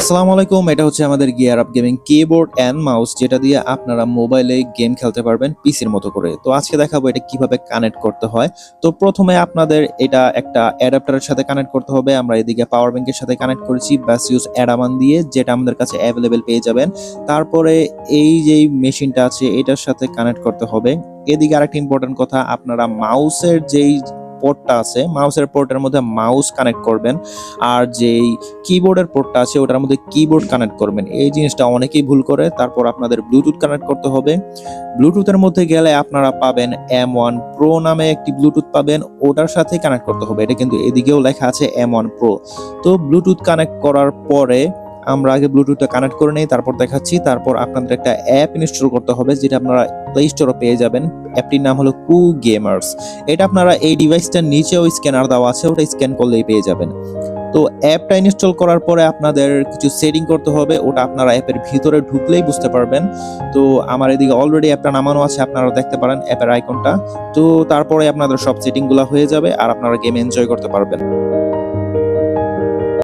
আসসালামু আলাইকুম। এটা হচ্ছে আমাদের gear up gaming keyboard and mouse, যেটা দিয়ে আপনারা মোবাইলে গেম খেলতে পারবেন পিসির মতো করে। তো আজকে দেখাবো এটা কিভাবে কানেক্ট করতে হয়। তো প্রথমে আপনাদের এটা একটা অ্যাডাপ্টারের সাথে কানেক্ট করতে হবে। আমরা এদিকে পাওয়ার ব্যাংকের সাথে কানেক্ট করেছি বাসিউস অ্যাডামান দিয়ে, যেটা আমাদের কাছে অ্যাভেলেবেল পেয়ে যাবেন। তারপরে এই যে মেশিনটা আছে এটার সাথে কানেক্ট করতে হবে। এদিকে আরেকটা ইম্পর্টেন্ট কথা, আপনারা মাউসের যেই পোর্টটা আছে, মাউসের পোর্টের মধ্যে মাউস কানেক্ট করবেন, আর যেই কিবোর্ডের পোর্টটা আছে ওটার মধ্যে কিবোর্ড কানেক্ট করবেন। এই জিনিসটা অনেকেই ভুল করে। তারপর আপনাদের ব্লুটুথ কানেক্ট করতে হবে। ব্লুটুথের মধ্যে গেলে আপনারা পাবেন M1 Pro নামে একটি ব্লুটুথ পাবেন, ওটার সাথে কানেক্ট করতে হবে। এটা কিন্তু এদিকেও লেখা আছে M1 Pro। তো ব্লুটুথ কানেক্ট করার পরে আমরা আগে ব্লুটুথটা কানেক্ট করে নেই, তারপর দেখাচ্ছি। তারপর আপনাদের একটা অ্যাপ ইনস্টল করতে হবে, যেটা আপনারা প্লে স্টোরে পেয়ে যাবেন। অ্যাপটির নাম হলো কু গেমার্স। এটা আপনারা এই ডিভাইসটার নিচেও স্ক্যানার দেওয়া আছে, ওটা স্ক্যান করলেই পেয়ে যাবেন। তো অ্যাপটা ইনস্টল করার পরে আপনাদের কিছু সেটিং করতে হবে, ওটা আপনারা অ্যাপের ভিতরে ঢুকলেই বুঝতে পারবেন। তো আমার এদিকে অলরেডি অ্যাপটা নামানো আছে, আপনারা দেখতে পারেন অ্যাপের আইকনটা। তো তারপরে আপনাদের সব সেটিংগুলো হয়ে যাবে আর আপনারা গেম এনজয় করতে পারবেন।